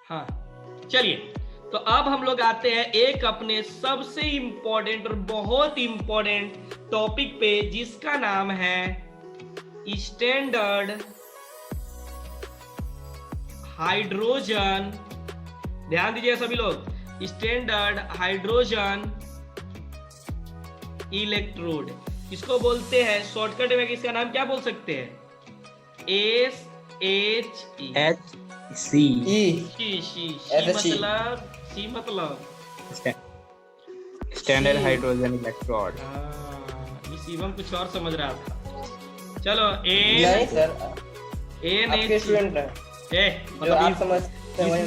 हाँ चलिए, तो अब हम लोग आते हैं एक अपने सबसे इंपॉर्टेंट और बहुत इंपॉर्टेंट टॉपिक पे, जिसका नाम है स्टैंडर्ड हाइड्रोजन। ध्यान दीजिए सभी लोग, स्टैंडर्ड हाइड्रोजन इलेक्ट्रोड। इसको बोलते हैं शॉर्टकट में, इसका नाम क्या बोल सकते हैं? HC मतलब स्टैंडर्ड हाइड्रोजन इलेक्ट्रोड। शिवम कुछ और समझ रहा था। चलो नहीं सर, आपके स्टूडेंट है। मतलब आप समझते हैं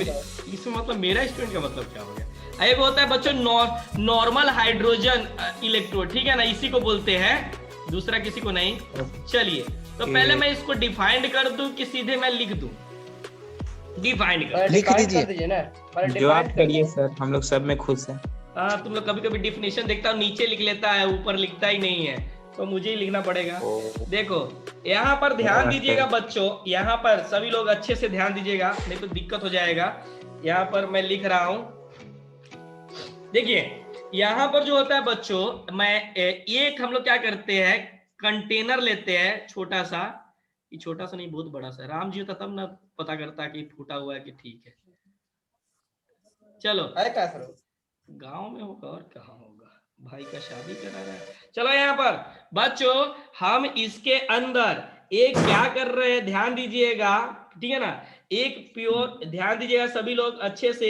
इसमें मतलब मेरा स्टूडेंट का मतलब क्या हो गया? एक होता है बच्चों नॉर्मल हाइड्रोजन इलेक्ट्रोड, ठीक है ना, इसी को बोलते हैं, दूसरा किसी को नहीं। चलिए, तो पहले मैं इसको डिफाइंड कर दूं कि सीधे मैं लिख दूं? डिफाइंड कर दीजिए ना, जो आप करिए सर, हम लोग सब में खुश हैं। हाँ, तुम लोग कभी कभी डिफिनेशन देखता हूँ नीचे लिख लेता है, ऊपर लिखता ही नहीं है, तो मुझे ही लिखना पड़ेगा। देखो यहाँ पर ध्यान दीजिएगा बच्चों, यहाँ पर सभी लोग अच्छे से ध्यान दीजिएगा, नहीं तो दिक्कत हो जाएगा। यहाँ पर मैं लिख रहा हूं, देखिए यहाँ पर जो होता है बच्चों, मैं एक हम लोग क्या करते हैं, कंटेनर लेते हैं छोटा सा, ये छोटा सा नहीं बहुत बड़ा सा, राम जी होता तब ना पता करता कि फूटा हुआ है कि ठीक है। चलो गांव में होगा और कहाँ होगा, भाई का शादी करा रहा है। चलो यहाँ पर बच्चों हम इसके अंदर एक क्या कर रहे हैं, ध्यान दीजिएगा, ठीक है ना, एक प्योर, ध्यान दीजिएगा सभी लोग अच्छे से,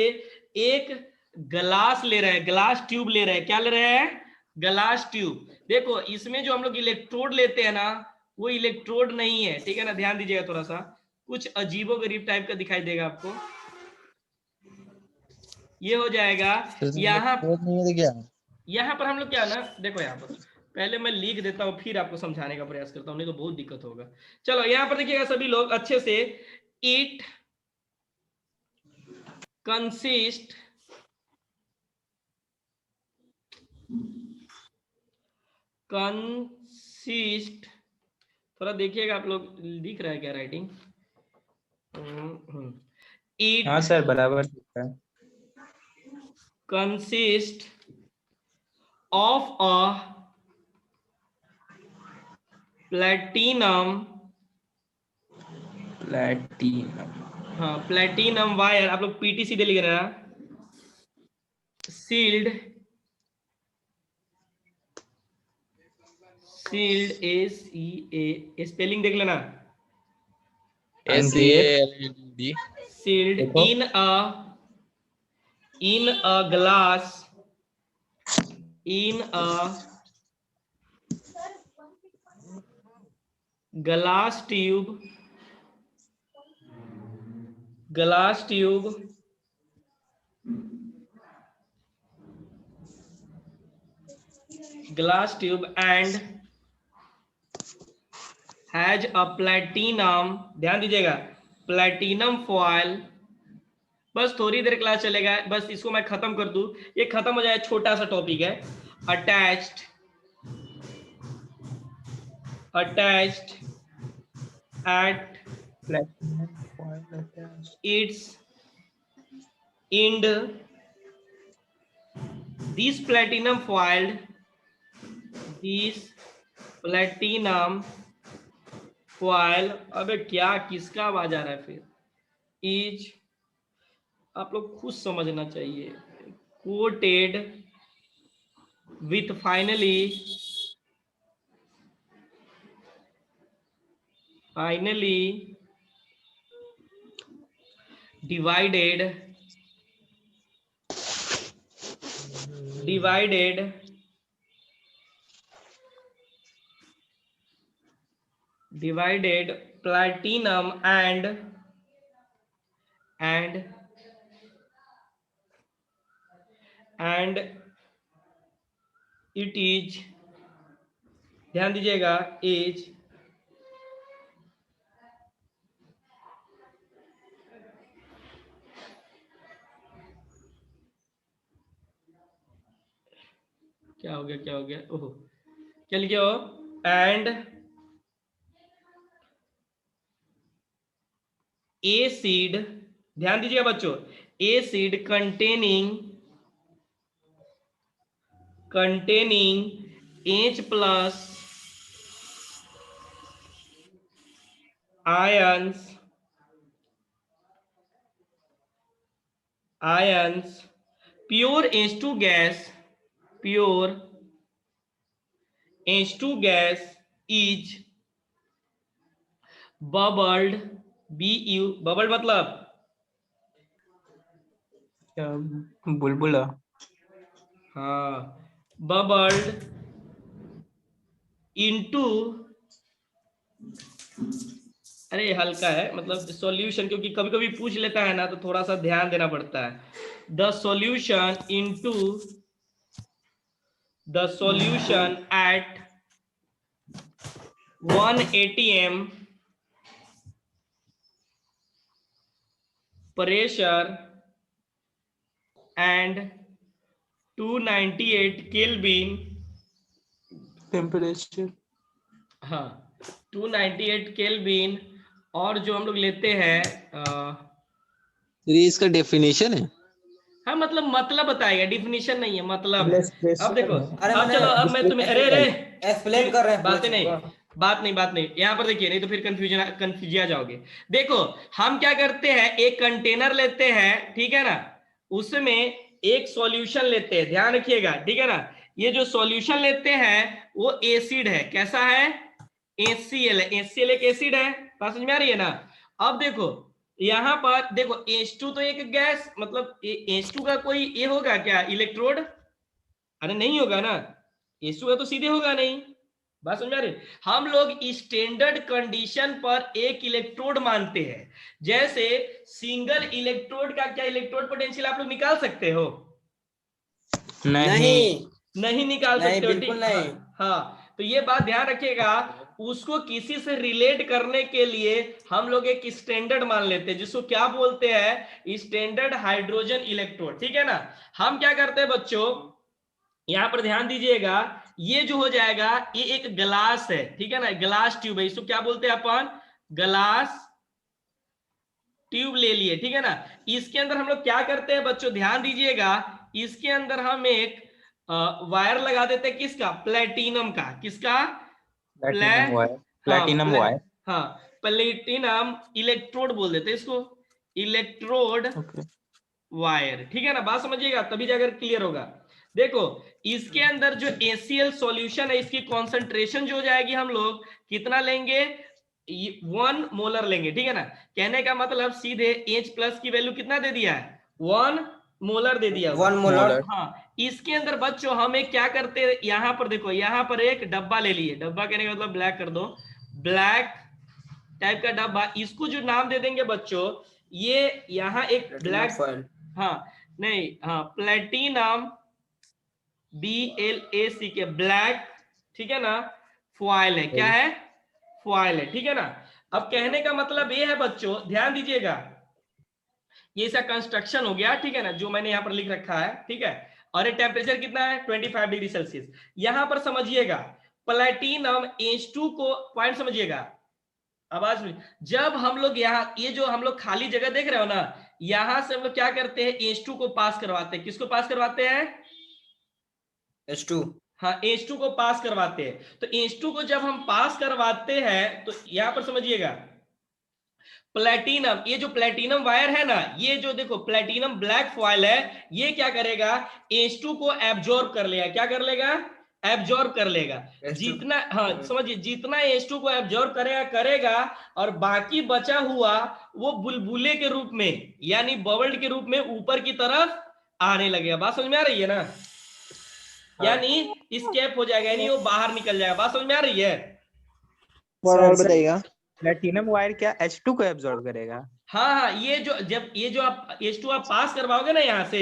एक ग्लास ले रहे हैं, ग्लास ट्यूब ले रहे हैं। क्या ले रहे हैं? Glass tube. देखो इसमें जो हम लोग इलेक्ट्रोड लेते हैं ना, वो इलेक्ट्रोड नहीं है, ठीक है ना, ध्यान दीजिएगा, थोड़ा सा कुछ अजीबो गरीब टाइप का दिखाई देगा आपको। ये हो जाएगा यहाँ पर हम लोग क्या ना, देखो यहाँ पर पहले मैं लिख देता हूँ, फिर आपको समझाने का प्रयास करता हूँ, नहीं तो बहुत दिक्कत होगा। चलो यहाँ पर देखिएगा सभी लोग अच्छे से, इट कंसिस्ट थोड़ा देखिएगा आप लोग, दिख रहा है क्या राइटिंग? इट हाँ सर, बराबर है। कंसिस्ट ऑफ अ प्लेटिनम, हाँ प्लेटिनम वायर, आप लोग पीटी सीधे लिख रहे हैं, सील्ड SEA, स्पेलिंग देख लेना, SEALD, sealed in a glass, glass tube, and has a platinum, ध्यान दीजिएगा, platinum foil। बस थोड़ी देर क्लास चलेगा, बस इसको मैं खत्म कर दूं, ये खत्म हो जाए, छोटा सा टॉपिक है। Attached at its end, this platinum foil अबे क्या, किसका आवाज आ रहा है फिर, इज, आप लोग खुद समझना चाहिए, coated with finally divided platinum and it is, ध्यान दीजिएगा, इज क्या हो गया, ओहो क्या लिखे हो, एंड acid ध्यान दीजिएगा बच्चों, acid containing H plus ions pure H2 gas is bubbled, bubbled मतलब बुलबुला। हाँ, बबल्ड इनटू, अरे हल्का है मतलब सॉल्यूशन, क्योंकि कभी कभी पूछ लेता है ना तो थोड़ा सा ध्यान देना पड़ता है। The solution at 180 m pressure and 298 Kelvin, temperature. हाँ 298 केल्विन, और जो हम लोग लेते हैं ये इसका डेफिनेशन है। हाँ मतलब बताएगा, डिफिनीशन नहीं है, मतलब है। प्लस प्रेशर अब देखो, है। अरे अब चलो, अब मैं तुम्हें, अरे अरे एक्सप्लेन कर रहे हैं बातें पूरा नहीं, चीज़ बात नहीं यहाँ पर देखिए, नहीं तो फिर कंफ्यूज जाओगे। देखो हम क्या करते हैं, एक कंटेनर लेते हैं, ठीक है ना, उसमें एक सॉल्यूशन लेते हैं, ध्यान रखिएगा, ठीक है ना। ये जो सॉल्यूशन लेते हैं वो एसिड है, कैसा है, HCl है। HCl एक एसिड है, बात समझ में आ रही है ना। अब देखो यहां पर देखो, H2 तो एक गैस, मतलब H2 का कोई ये होगा क्या इलेक्ट्रोड, अरे नहीं होगा ना, H2 का तो सीधे होगा नहीं, बात समझ में आ रही। हम लोग स्टैंडर्ड कंडीशन पर एक इलेक्ट्रोड मानते हैं, जैसे सिंगल इलेक्ट्रोड का क्या इलेक्ट्रोड पोटेंशियल आप लोग निकाल सकते हो, नहीं नहीं निकाल नहीं, सकते हो, बिल्कुल ठीक। नहीं। हाँ तो ये बात ध्यान रखिएगा, उसको किसी से रिलेट करने के लिए हम लोग एक स्टैंडर्ड मान लेते हैं, जिसको क्या बोलते हैं, स्टैंडर्ड हाइड्रोजन इलेक्ट्रोड, ठीक है ना। हम क्या करते हैं बच्चों, यहां पर ध्यान दीजिएगा, ये जो हो जाएगा ये एक ग्लास है, ठीक है ना, ग्लास ट्यूब है, इसको क्या बोलते हैं अपन, ग्लास ट्यूब ले लिए, ठीक है ना। इसके अंदर हम लोग क्या करते हैं बच्चों, ध्यान दीजिएगा, इसके अंदर हम एक वायर लगा देते हैं, किसका, प्लेटिनम का, किसका, प्ले प्लैटिनम वायर। हाँ प्लैटिनम वायर। हाँ प्लेटिनम इलेक्ट्रोड बोल देते हैं इसको, इलेक्ट्रोड ओके। वायर, ठीक है ना, बात समझिएगा तभी जाकर क्लियर होगा। देखो इसके अंदर जो ACl सॉल्यूशन है, इसकी कॉन्सेंट्रेशन जो हो जाएगी, हम लोग कितना लेंगे, 1 मोलर लेंगे, ठीक है ना। कहने का मतलब सीधे H प्लस की वैल्यू कितना दे दिया है, 1 मोलर दे दिया होगा। 1 मोलर। हाँ इसके अंदर बच्चों हम एक क्या करते हैं, यहां पर देखो, यहां पर एक डब्बा ले लिए, डब्बा कहने का मतलब ब्लैक कर दो, ब्लैक टाइप का डब्बा, इसको जो नाम दे देंगे बच्चों, ये यहाँ एक ब्लैक, फॉयल। हाँ नहीं, हाँ प्लेटिनम BLAC के ब्लैक, ठीक है ना, फॉयल है, क्या है, फॉयल है, ठीक है ना। अब कहने का मतलब ये है बच्चों, ध्यान दीजिएगा, ये इसका कंस्ट्रक्शन हो गया, ठीक है ना, जो मैंने यहाँ पर लिख रखा है, ठीक है। और ये टेम्परेचर कितना है, 25 डिग्री सेल्सियस। यहां पर समझिएगा, प्लेटिनम H2 को, पॉइंट समझिएगा, आवाज में, जब हम लोग यहाँ, ये जो हम लोग खाली जगह देख रहे हो ना, यहां से हम लोग क्या करते हैं, H2 को पास करवाते हैं, किसको पास करवाते हैं, H2। हाँ H2 को पास करवाते हैं। तो H2 को जब हम पास करवाते हैं तो यहां पर समझिएगा, प्लेटिनम, ये जो प्लेटिनम वायर है ना, ये जो देखो प्लेटिनम ब्लैक फॉयल है, ये क्या करेगा, H2 को एब्जॉर्ब कर लेगा, क्या कर लेगा, एब्जॉर्ब कर लेगा, जितना, हाँ समझिए, जितना H2 को एब्जॉर्ब करेगा, और बाकी बचा हुआ वो बुलबुले के रूप में, यानी बबल्ड के रूप में ऊपर की तरफ आने लगेगा। बात समझ में आ रही है ना, यानी स्केप हो जाएगा, यानी वो बाहर निकल जाएगा। बात समझ में आ रही है, और बताइएगा। प्लैटिनम वायर क्या H2 को एब्जॉर्ब करेगा? हाँ ये जो, जब ये जो आप H2 आप पास करवाओगे ना यहाँ से,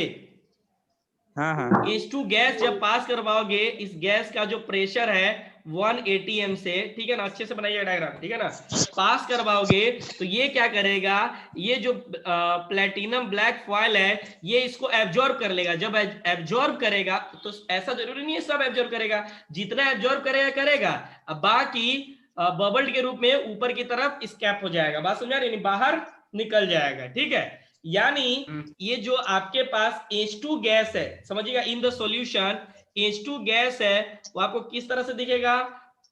हाँ हाँ। H2 गैस जब पास करवाओगे, इस गैस का जो प्रेशर है 180 m से, ठीक है ना, अच्छे से बनाइए डायग्राम, ठीक है ना, पास करवाओगे तो ये क्या करेगा, ये जो प्लेटिनम ब्लैक फॉयल है, ये इसको एब्जॉर्ब कर लेगा। जब एब्जॉर्ब करेगा तो ऐसा जरूरी नहीं है सब एब्जॉर्ब करेगा, जितना एब्जॉर्ब करेगा, अब बाकी बबल्ड के रूप में ऊपर की तरफ स्कैप हो जाएगा। बात समझा रही, बाहर निकल जाएगा, ठीक है। यानी ये जो आपके पास H2 गैस है, समझिएगा, in the solution H2 gas है, वो आपको किस तरह से दिखेगा,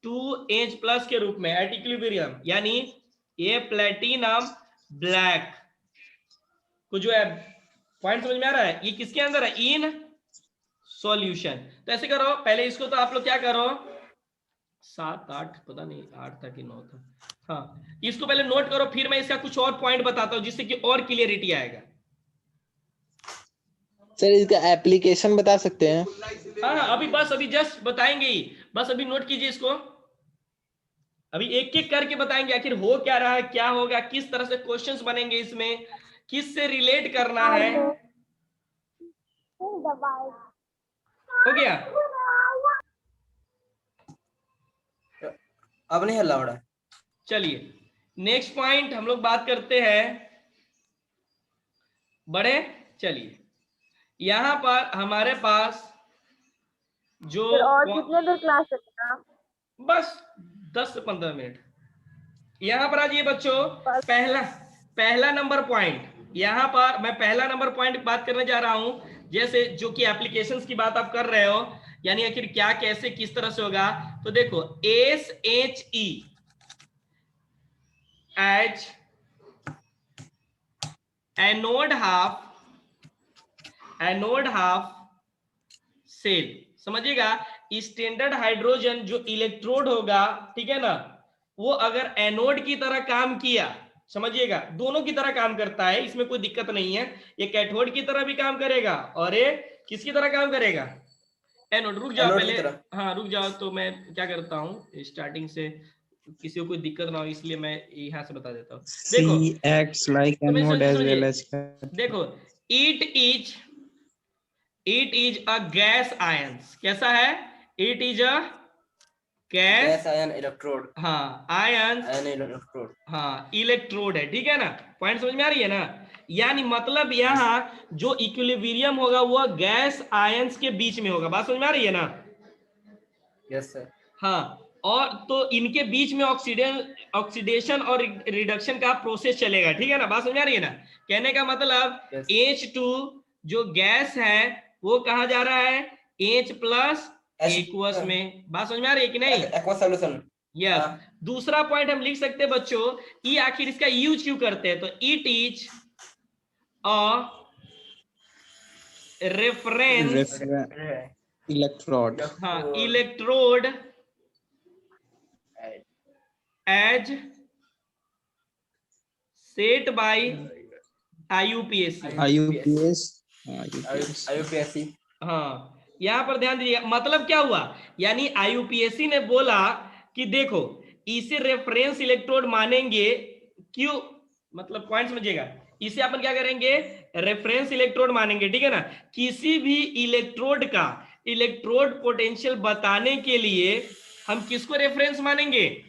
2H+ के रूप में एट इक्विलिब्रियम, यानी ये प्लेटिनम ब्लैक को जो है, पॉइंट समझ में आ रहा है, ये किसके अंदर है, इन सॉल्यूशन। तो ऐसे करो, पहले इसको तो आप लोग क्या करो, 7 8 पता नहीं 8 था कि 9 था, हाँ, इसको पहले नोट करो, फिर मैं इसका कुछ और पॉइंट बताता हूं जिससे कि और क्लियरिटी आएगा। सर इसका एप्लीकेशन बता सकते हैं? हाँ अभी जस्ट बताएंगे ही, बस अभी नोट कीजिए इसको, अभी एक एक करके बताएंगे आखिर हो क्या रहा है, क्या होगा, किस तरह से क्वेश्चंस बनेंगे, इसमें किस से रिलेट करना है। हो गया, अब नहीं हल्ला हो रहा है। चलिए नेक्स्ट पॉइंट हम लोग बात करते हैं, बड़े चलिए यहां पर हमारे पास जो और कितने देर क्लास चलेगा? बस 10 से 15 मिनट। यहां पर आज ये बच्चों पहला नंबर पॉइंट, यहां पर मैं पहला नंबर पॉइंट बात करने जा रहा हूं, जैसे जो कि एप्लीकेशंस की बात आप कर रहे हो, यानी आखिर क्या कैसे किस तरह से होगा। तो देखो SHE as anode half cell, समझिएगा, स्टैंडर्ड हाइड्रोजन जो इलेक्ट्रोड होगा, ठीक है ना, वो अगर एनोड की तरह काम किया, समझिएगा दोनों की तरह काम करता है, इसमें कोई दिक्कत नहीं है, ये कैथोड की तरह भी काम करेगा और ये किसकी तरह काम करेगा, एनोड। रुक जाओ पहले, हाँ रुक जाओ, तो मैं क्या करता हूँ स्टार्टिंग से, किसी को कोई दिक्कत ना हो इसलिए मैं यहाँ से बता देता हूँ। देखो acts like anode as well as देखो it is a gas ions, कैसा है, it is a gas ion electrode, हाँ आयन इलेक्ट्रोड, हाँ इलेक्ट्रोड है, ठीक है ना, पॉइंट समझ में आ रही है ना, यानी मतलब यहाँ जो इक्विलिब्रियम होगा वो गैस आयंस के बीच में होगा, बात समझ में आ रही है ना। Yes sir. हाँ, और तो इनके बीच में ऑक्सीडेशन और रिडक्शन का प्रोसेस चलेगा, ठीक है ना, बात समझ में आ रही है ना। कहने का मतलब H2 जो गैस है वो कहाँ जा रहा है, H+ एक्वस में, बात समझ में आ रही है कि नहीं, एक्वस सॉल्यूशन। यस। दूसरा पॉइंट हम लिख सकते हैं बच्चों, ई आखिर इसका यूज क्यों करते हैं, तो it is a reference electrode हाँ electrode as set by IUPAC। हाँ यहाँ पर ध्यान दीजिएगा, मतलब क्या हुआ, यानी IUPAC ने बोला कि देखो इसे रेफरेंस इलेक्ट्रोड मानेंगे, क्यों, मतलब पॉइंट समझिएगा, इसे अपन क्या करेंगे, रेफरेंस इलेक्ट्रोड मानेंगे, ठीक है ना, किसी भी इलेक्ट्रोड का इलेक्ट्रोड पोटेंशियल बताने के लिए हम किसको रेफरेंस मानेंगे,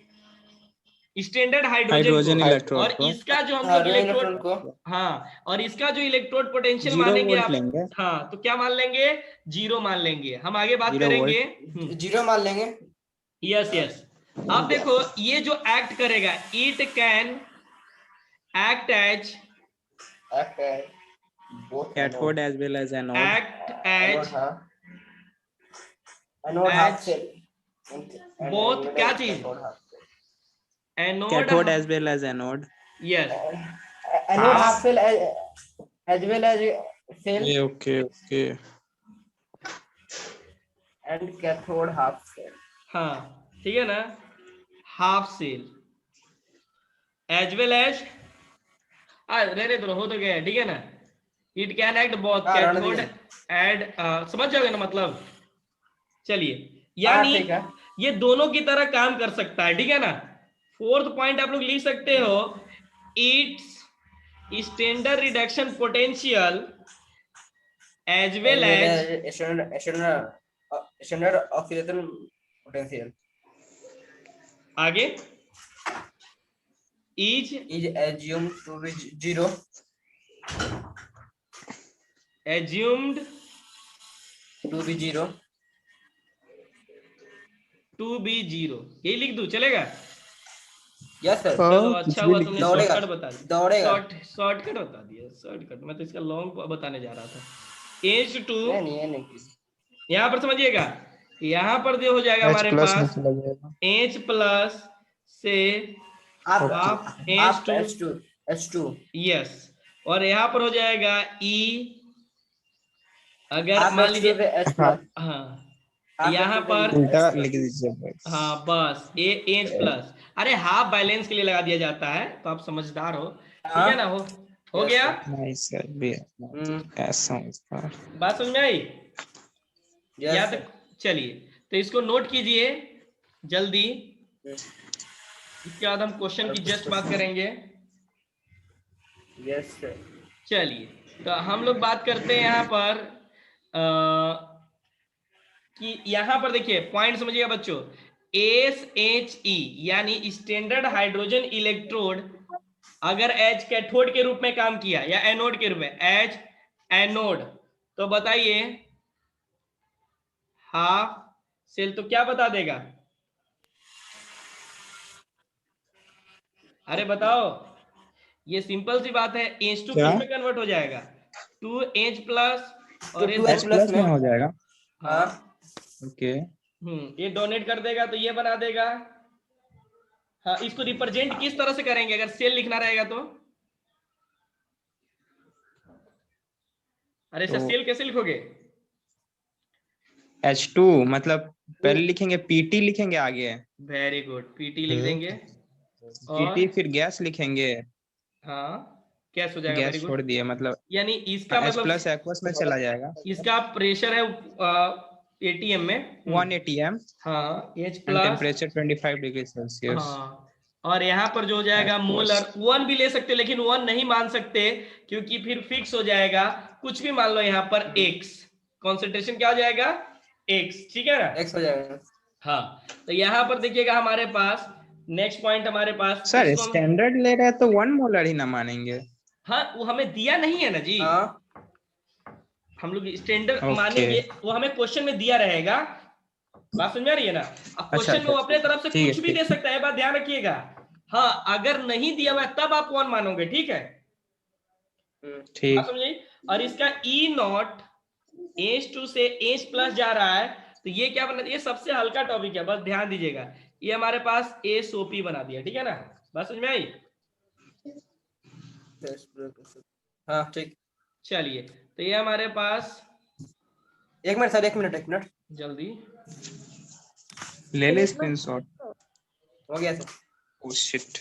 स्टैंडर्ड हाइड्रोजन इलेक्ट्रोड और इसका जो हम लोग इलेक्ट्रोड को, हाँ, और इसका जो इलेक्ट्रोड पोटेंशियल मानेंगे आप, हाँ, तो क्या मान लेंगे, 0 मान लेंगे, हम आगे बात करेंगे, 0 मान लेंगे, यस यस। अब देखो ये जो एक्ट करेगा, it can act as cathode as well as anode, act as anode half cell, both क्या चीज, anode cathode as well as anode, yes, anode half cell as well as cell okay and cathode half cell। हाँ ठीक है ना, half cell as well as, रहने दो, हो तो गया, ठीक है ना, it can act both cathode and, समझ जाओगे ना मतलब, चलिए, यानी ये दोनों की तरह काम कर सकता है, ठीक है ना। फोर्थ पॉइंट आप लोग लिख सकते हो, it's standard reduction potential as well as standard oxidation potential, आगे is assumed to be 0, assumed to be 0, यही लिख दूं, चलेगा, यस सर। चलो कुछ अच्छा भी हुआ लिख तुमने दौड़ेगा। शॉर्टकट बता दिया। दौड़ेगा। शॉर्टकट बता दिया, शॉर्टकट। मैं तो इसका लॉन्ग बताने जा रहा था। एच टू नहीं नहीं, ये नहीं। यहाँ पर समझिएगा, यहाँ पर जो हो जाएगा H हमारे प्लस में पास चला जाएगा। एच प्लस से आप हाफ एच आप टू, H2 यस। और यहाँ पर हो जाएगा ई, अगर आप मान H2 लीजिए, से H हाँ, प्लस। हाँ आप यहाँ H2 से पर, उल्टा H लिख प्लस। दीजिए बस। हाँ बस ए एच प्लस। अरे हाफ बैलेंस के लिए लगा दिया जाता है, तो आप समझदार हो, ठीक हाँ है ना। हो यस गया, सर। नहीं सर भी ऐसा होता। बात समझ में आई? यस यहाँ सर। तक चलिए, तो इसको नोट कीजिए जल्दी। इसके बाद हम क्वेश्चन की जस्ट बात करेंगे। Yes sir. चलिए, तो हम लोग बात करते हैं यहाँ पर कि यहाँ पर देखिए पॉइंट समझिएगा बच्चों। एस एच ई यानी स्टैंडर्ड हाइड्रोजन इलेक्ट्रोड अगर एच कैथोड के रूप में काम किया या एनोड के रूप में, एच एनोड, तो बताइए हाफ सेल तो क्या बता देगा? अरे बताओ, ये सिंपल सी बात है। एच टू क्या किस में कन्वर्ट हो जाएगा? 2H प्लस और टू ये H एच प्लस प्लस में में। हो जाएगा। हाँ हाँ ओके। ये डोनेट कर देगा तो ये बना देगा। हाँ, इसको रिप्रेजेंट किस तरह से करेंगे अगर सेल लिखना रहेगा तो? अरे सर तो सेल कैसे लिखोगे? H2 मतलब पहले लिखेंगे PT लिखेंगे आगे, वेरी गुड, पीटी लिख देंगे। और PT फिर गैस लिखेंगे, हाँ, कैसे हो जाएगा? वेरी गैस छोड़ गुड। दिए मतलब यानी इसका H मतलब प्लस एक्वस में चला जाएगा। इसका प्रेशर है एटीएम में। 1 ATM हाँ H and plus. Temperature 25 degree Celsius. हाँ, और यहाँ पर जो हो जाएगा एक्वस मोलर, 1 भी ले सकते लेकिन 1 नहीं मान सकते, क्योंकि फिर फिक्स हो जाएगा। कुछ भी मान लो यहाँ पर एक्स, कॉन्सेंट्रेशन क्या हो जाएगा? एक्स, ठीक है ना। एक्स हो जाएगा। हाँ, तो यहाँ पर देखिएगा हमारे पास नेक्स्ट पॉइंट हमारे पास, सर इसको हम, स्टैंडर्ड ले रहे हैं तो 1 मोलर ही ना मानेंगे। हाँ वो हमें दिया नहीं है ना जी। हाँ हम लोग स्टैंडर्ड ओके मानेंगे, वो हमें क्वेश्चन में दिया रहेगा। बात समझ में आ रही है ना? अब अच्छा क्वेश्चन में अच्छा, वो अपने तरफ से ठीक है कुछ भी ठीक। दे सकता है, बात ध्यान रखिएगा। हाँ, अगर नहीं दिया हुआ है तब आप 1 मानोगे, ठीक है। बात ठीक समझिए। और इसका ई नॉट H2 से H प्लस जा रहा है, तो ये क्या बना? ये सबसे हल्का टॉपिक है, बस ध्यान दीजिएगा। ये हमारे पास SOP बना दिया, ठीक है ना। बात समझ में आई? हाँ ठीक। चलिए, तो ये हमारे पास, एक मिनट सर, एक मिनट। जल्दी ले ले स्क्रीनशॉट। हो गया सर। Oh shit.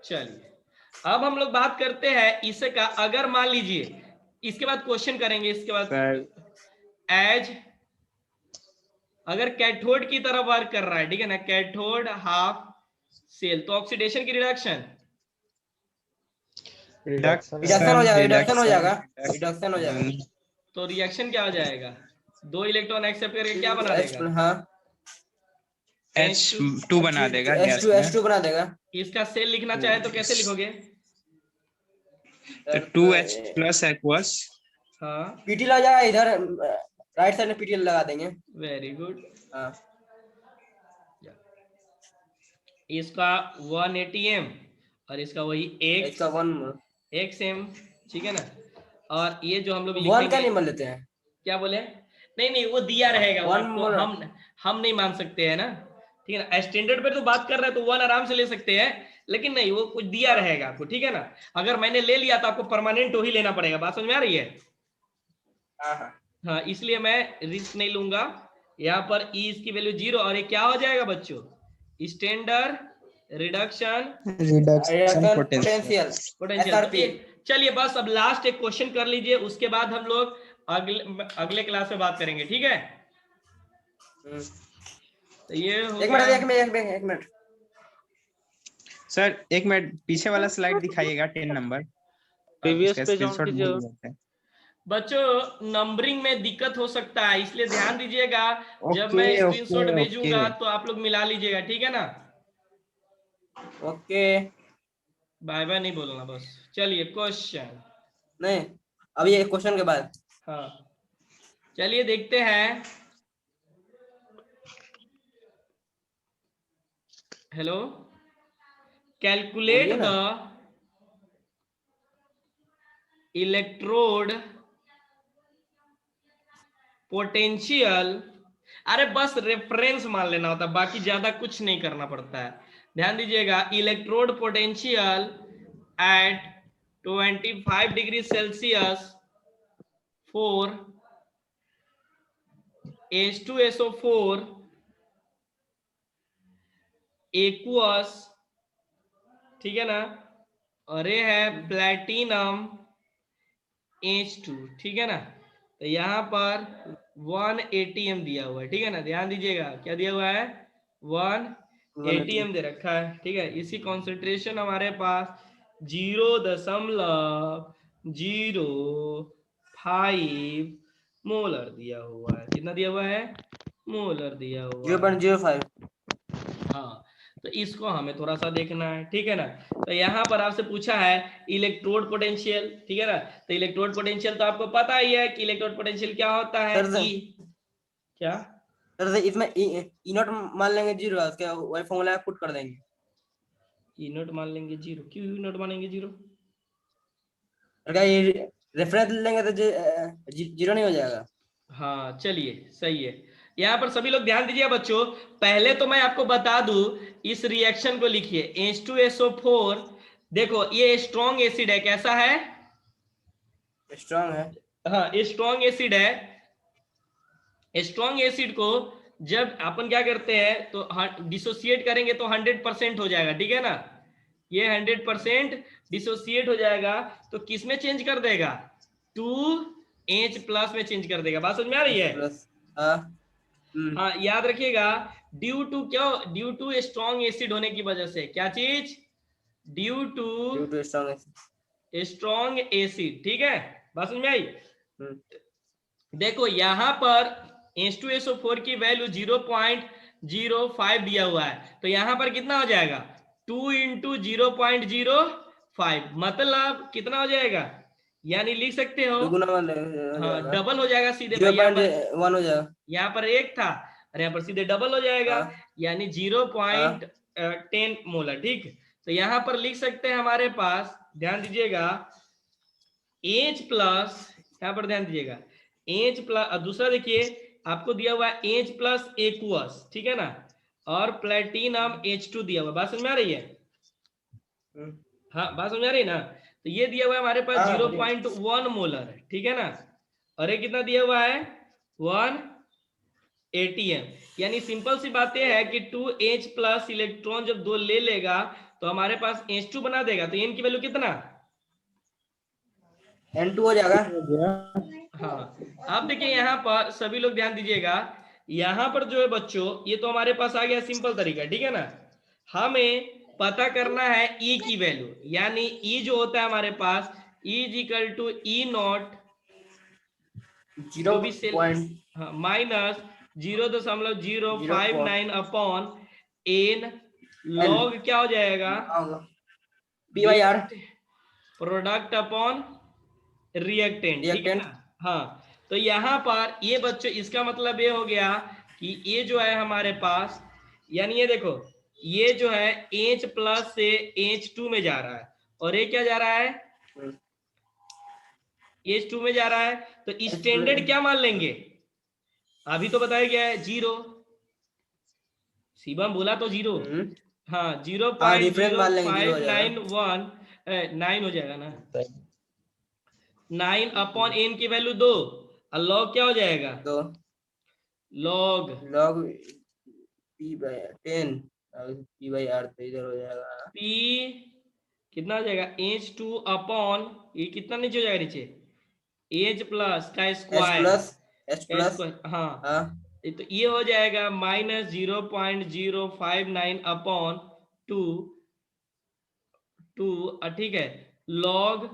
चलिए, अब हम लोग बात करते हैं इसका। अगर मान लीजिए, इसके बाद क्वेश्चन करेंगे, इसके बाद सर एज अगर कैथोड की तरफ वर्क कर रहा है, ठीक है ना, कैथोड हाफ सेल, तो ऑक्सीडेशन की रिडक्शन, रिडक्शन हो जाएगा, रिडक्शन हो जाएगा, रिडक्शन हो जाएगा। तो रिएक्शन क्या हो जाएगा? 2 इलेक्ट्रॉन एक्सेप्ट करके क्या बना देगा? हाँ H2 बना देगा गैस में। H2 बना देगा। इसका सेल लिखना चाहे तो कैसे लिखोगे? तो 2H प्लस एक्वस। हाँ पीटी लगा जाएगा इधर, राइट साइड में पीटी लगा देंगे। Very good. हाँ इसका 1 ATM और इसका वही इसका 1 XM, ठीक है ना। और ये जो हम लोग 1 लिखेंगे, का नहीं मान लेते हैं। क्या बोले? नहीं वो दिया रहेगा, वो 1 आपको मोल। हम नहीं मान सकते हैं ना, ठीक है ना। स्टैंडर्ड पे तो बात कर रहे हैं तो 1 आराम से ले सकते हैं, लेकिन नहीं, वो कुछ दिया रहेगा आपको, ठीक है ना। अगर मैंने ले लिया तो आपको परमानेंट ही लेना पड़ेगा। बात समझ में आ रही है? हाँ हाँ हाँ, इसलिए मैं रिस्क नहीं लूंगा। यहाँ पर ई की वैल्यू 0, और ये क्या हो जाएगा बच्चों? Standard reduction reduction potential potential. SRP। चलिए बस अब लास्ट एक क्वेश्चन कर लीजिए, उसके बाद हम लोग अगले क्लास में बात करेंगे, ठीक है। तो ये एक मिनट सर, एक मिनट पीछे वाला स्लाइड दिखाइएगा 10 नंबर। प्रीवियस इसका पेज ऑन स्क्रीनशॉट कीजिए। भूल गए थे। बच्चों नंबरिंग में दिक्कत हो सकता है, इसलिए ध्यान दीजिएगा। जब मैं ओके स्क्रीनशॉट ओके भेजूंगा ओके। तो आप लोग मिला लीजिएगा, ठीक है ना। ओके। बाय बाय नहीं बोलना बस। चलिए क्वेश्चन, नहीं, अभी एक क्वेश्चन के बाद। हाँ चलिए देखते हैं। हेलो, कैलकुलेट बोलिए द ना। Electrode potential. अरे बस रेफरेंस मान लेना होता है, बाकी ज्यादा कुछ नहीं करना पड़ता है। ध्यान दीजिएगा, electrode potential at 25 degree Celsius for H2SO4 aqueous, ठीक है ना, और ये है प्लेटिनम H2, ठीक है ना। तो यहाँ पर 1 ATM दिया हुआ है, ठीक है ना। ध्यान दीजिएगा क्या दिया हुआ है, 1 ATM दे रखा है, ठीक है। इसी कॉन्सेंट्रेशन हमारे पास 0.05 मोलर दिया हुआ है। कितना दिया हुआ है, मोलर दिया हुआ है। 0.05। हाँ, तो इसको हमें थोड़ा सा देखना है, ठीक है ना। तो यहाँ पर आपसे पूछा है इलेक्ट्रोड पोटेंशियल, ठीक है ना। तो इलेक्ट्रोड पोटेंशियल तो आपको पता ही है कि इलेक्ट्रोड पोटेंशियल क्या होता है, सर ई क्या, सर इसमें ई नॉट मान लेंगे 0, उसके वही फॉर्मूला पुट कर देंगे। ई नोट मान लेंगे 0, क्यों ई नोट मानेंगे 0? अगर ये रेफरेंस लेंगे तो 0 नहीं हो जाएगा। हाँ चलिए सही है। यहाँ पर सभी लोग ध्यान दीजिए बच्चों, पहले तो मैं आपको बता दूं, इस रिएक्शन को लिखिए H2SO4। देखो ये स्ट्रॉन्ग एसिड है, कैसा है, स्ट्रांग है। हाँ स्ट्रॉन्ग एसिड है। स्ट्रॉन्ग एसिड को जब अपन क्या करते हैं तो डिसोसिएट करेंगे तो 100% हो जाएगा, ठीक है ना। ये 100% डिसोसिएट हो जाएगा तो किस में चेंज कर देगा, 2H+ में चेंज कर देगा। बात समझ में आ रही है। प्लस हाँ याद रखिएगा, ड्यू टू क्या, ड्यू टू स्ट्रॉन्ग एसिड होने की वजह से, क्या चीज, due to strong. Strong acid, ठीक है। बात समझ में आई। देखो यहाँ पर H2SO4 की वैल्यू 0.05 दिया हुआ है, तो यहाँ पर कितना हो जाएगा, 2 × 0.05, मतलब कितना हो जाएगा, यानी लिख सकते हो, हाँ डबल हो जाएगा सीधे भाई। 0.1 हो जाएगा। यहाँ पर 1 था और यहाँ पर सीधे डबल हो जाएगा, यानी 0.10 मोलर, ठीक। तो यहाँ पर लिख सकते हैं हमारे पास, ध्यान दीजिएगा, H+, यहाँ पर ध्यान दीजिएगा, H+, दूसरा देखिए आपको दिया हुआ है H+ एक्वस, ठीक है ना, और प्लेटिनम H2 दिया हुआ। बात समझ में आ रही है, हाँ बात समझ आ रही है ना। तो ये दिया हुआ है हमारे पास 0.1 मोलर है, ठीक है ना, और ये कितना दिया हुआ है, 1 ATM। यानी सिंपल सी बात यह है कि 2H+ इलेक्ट्रॉन जब 2 ले लेगा तो हमारे पास H2 बना देगा, तो N की वैल्यू कितना, N2 हो जाएगा। हाँ अब देखिए यहाँ पर सभी लोग ध्यान दीजिएगा, यहाँ पर जो है बच्चों, ये तो हमारे पास आ गया सिंपल तरीका, ठीक है ना। हमें पता करना है E की वैल्यू, यानी E जो होता है हमारे पास, E = E0 जो भी सेल, हाँ माइनस 0.059 अपॉन N लॉग क्या हो जाएगा, P/R प्रोडक्ट अपॉन रिएक्टेंट, ठीक है ना। हाँ तो यहाँ पर ये बच्चों इसका मतलब ये हो गया कि ये जो है हमारे पास, यानी ये देखो, ये जो है H+ से H2 में जा रहा है, और ये क्या जा रहा है, H2 में जा रहा है, तो स्टैंडर्ड क्या मान लेंगे, अभी तो बताया गया है 0, शिवम बोला तो 0, हाँ 0.0591 9 हो जाएगा ना, 9 अपॉन N की वैल्यू 2, और लॉग क्या हो जाएगा, लॉग P/10 P/R तो इधर हो जाएगा, P कितना हो जाएगा, H2 अपॉन, ये कितना नीचे हो जाएगा, नीचे H+ का स्क्वायर, हाँ तो ये हो जाएगा -0.059 अपॉन 2, ठीक है, लॉग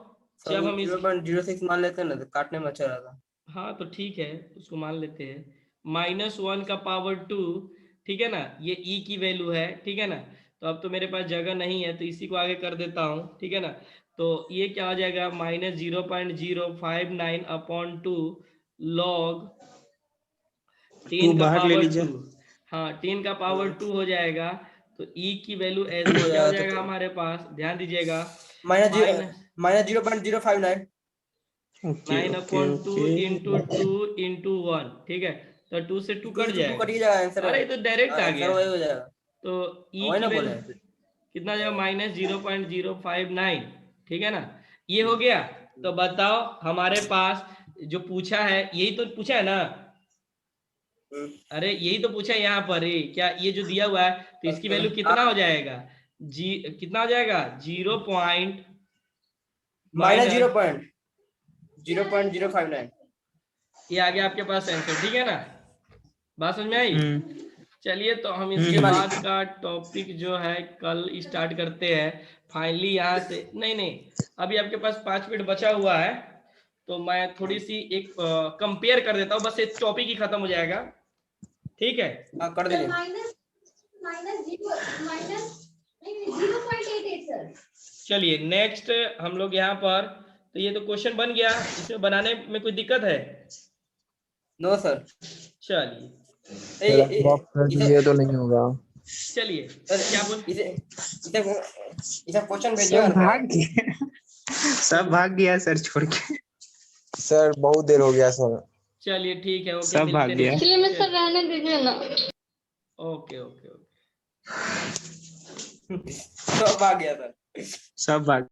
जब हम 0.06 मान लेते हैं ना तो काटने में अच्छा रहता। हाँ तो ठीक है उसको मान लेते हैं, -1 का पावर 2, ठीक है ना, ये E की वैल्यू है, ठीक है ना। तो अब तो मेरे पास जगह नहीं है तो इसी को आगे कर देता हूँ, ठीक है ना। तो ये क्या हो जाएगा, -0.059 अपॉन 2 लॉग 10 का पावर 2, हाँ 10 का पावर 2 हो जाएगा, तो ई की वैल्यू ऐसे हो क्या हो जाएगा, जाएगा हमारे पास, ध्यान दीजिएगा, माइनस 0.059। 9/2 इंटू 2 इंटू 1, ठीक है, तो 2 से 2 कट 2 जाएगा। कट जाएगा आंसर। अरे ये तो डायरेक्ट आ आंसर गया। वही हो जाएगा, तो ई वही की ना वैल्यू बोले। कितना जाएगा, -0.059, ठीक है ना, ये हो गया। तो बताओ हमारे पास जो पूछा है, यही तो पूछा है ना, अरे यही तो पूछा है यहाँ पर ही, क्या ये जो दिया हुआ है, तो इसकी वैल्यू कितना हो जाएगा, कितना हो जाएगा, 0 पॉइंट माइनस 0.059। ये आ गया आपके पास आंसर, ठीक है ना, बात समझ में आई। चलिए तो हम इसके हम्म। बाद का टॉपिक जो है कल स्टार्ट करते हैं फाइनली यहाँ से। नहीं, अभी आपके पास 5 मिनट बचा हुआ है, तो मैं थोड़ी सी एक कंपेयर कर देता हूँ, बस एक टॉपिक ही खत्म हो जाएगा, ठीक है। कर दीजिए। चलिए नेक्स्ट हम लोग यहाँ पर, तो ये तो क्वेश्चन बन गया, इसमें बनाने में कोई दिक्कत है? No sir. चलिए ये तो नहीं होगा। चलिए क्या बोल, इसे क्वेश्चन सब भेजिए। भाग गया, सब भाग गया सर छोड़ के। सर बहुत देर हो गया सर। चलिए ठीक है, ओके, सब भाग मिलते गया। हैं। इसलिए मैं सर रहने दीजिए ना। Okay okay okay. सब आ गया सर। सब भाग